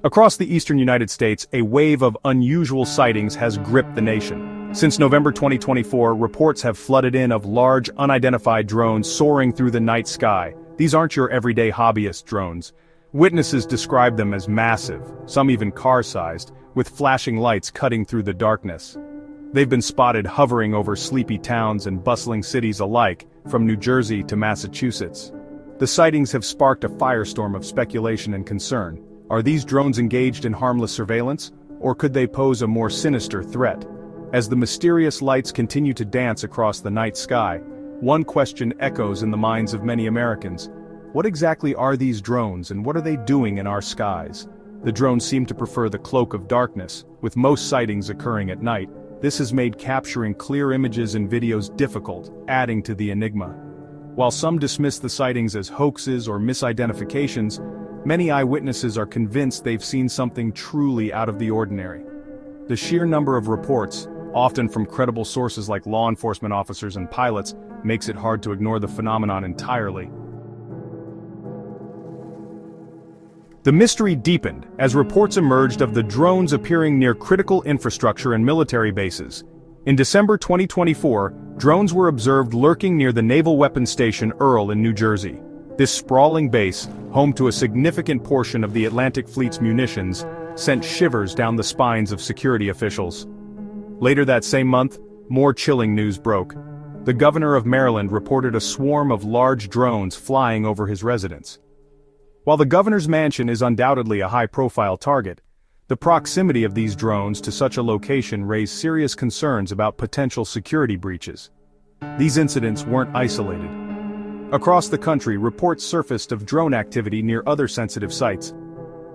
Across the eastern United States, a wave of unusual sightings has gripped the nation. Since November 2024, reports have flooded in of large, unidentified drones soaring through the night sky. These aren't your everyday hobbyist drones. Witnesses describe them as massive, some even car-sized, with flashing lights cutting through the darkness. They've been spotted hovering over sleepy towns and bustling cities alike, from New Jersey to Massachusetts. The sightings have sparked a firestorm of speculation and concern. Are these drones engaged in harmless surveillance, or could they pose a more sinister threat? As the mysterious lights continue to dance across the night sky, one question echoes in the minds of many Americans. What exactly are these drones, and what are they doing in our skies? The drones seem to prefer the cloak of darkness, with most sightings occurring at night. This has made capturing clear images and videos difficult, adding to the enigma. While some dismiss the sightings as hoaxes or misidentifications, many eyewitnesses are convinced they've seen something truly out of the ordinary. The sheer number of reports, often from credible sources like law enforcement officers and pilots, makes it hard to ignore the phenomenon entirely. The mystery deepened as reports emerged of the drones appearing near critical infrastructure and military bases. In December 2024, drones were observed lurking near the Naval Weapons Station Earle in New Jersey. This sprawling base, home to a significant portion of the Atlantic Fleet's munitions, sent shivers down the spines of security officials. Later that same month, more chilling news broke. The governor of Maryland reported a swarm of large drones flying over his residence. While the governor's mansion is undoubtedly a high-profile target, the proximity of these drones to such a location raised serious concerns about potential security breaches. These incidents weren't isolated. Across the country, reports surfaced of drone activity near other sensitive sites.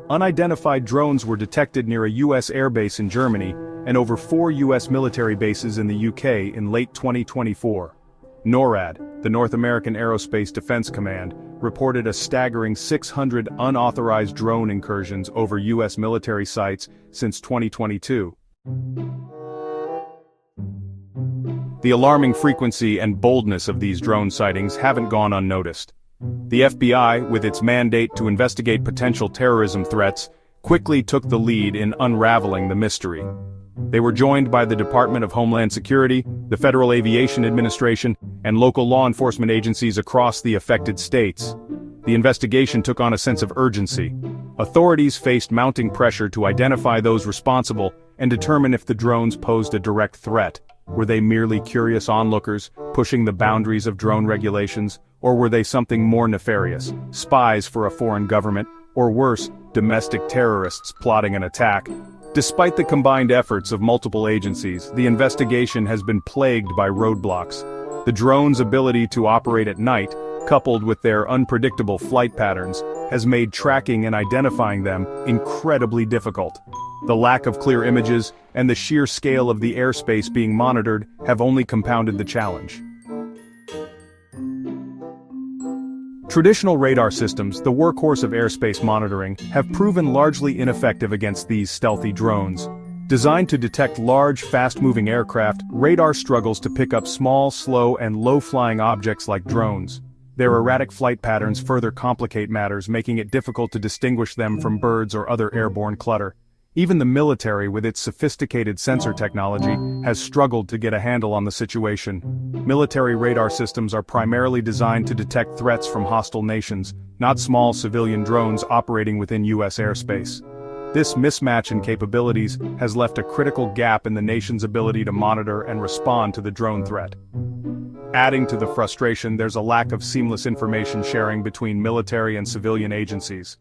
Unidentified drones were detected near a U.S. airbase in Germany and over 4 U.S. military bases in the U.K. in late 2024. NORAD, the North American Aerospace Defense Command, reported a staggering 600 unauthorized drone incursions over U.S. military sites since 2022. The alarming frequency and boldness of these drone sightings haven't gone unnoticed. The FBI, with its mandate to investigate potential terrorism threats, quickly took the lead in unraveling the mystery. They were joined by the Department of Homeland Security, the Federal Aviation Administration, and local law enforcement agencies across the affected states. The investigation took on a sense of urgency. Authorities faced mounting pressure to identify those responsible and determine if the drones posed a direct threat. Were they merely curious onlookers, pushing the boundaries of drone regulations, or were they something more nefarious, spies for a foreign government, or worse, domestic terrorists plotting an attack? Despite the combined efforts of multiple agencies, the investigation has been plagued by roadblocks. The drones' ability to operate at night, coupled with their unpredictable flight patterns, has made tracking and identifying them incredibly difficult. The lack of clear images and the sheer scale of the airspace being monitored have only compounded the challenge. Traditional radar systems, the workhorse of airspace monitoring, have proven largely ineffective against these stealthy drones. Designed to detect large, fast-moving aircraft, radar struggles to pick up small, slow, and low-flying objects like drones. Their erratic flight patterns further complicate matters, making it difficult to distinguish them from birds or other airborne clutter. Even the military, with its sophisticated sensor technology, has struggled to get a handle on the situation. Military radar systems are primarily designed to detect threats from hostile nations, not small civilian drones operating within U.S. airspace. This mismatch in capabilities has left a critical gap in the nation's ability to monitor and respond to the drone threat. Adding to the frustration, there's a lack of seamless information sharing between military and civilian agencies.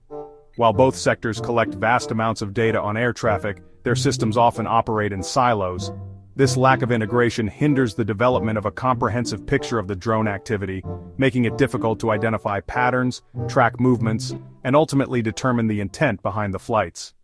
While both sectors collect vast amounts of data on air traffic, their systems often operate in silos. This lack of integration hinders the development of a comprehensive picture of the drone activity, making it difficult to identify patterns, track movements, and ultimately determine the intent behind the flights.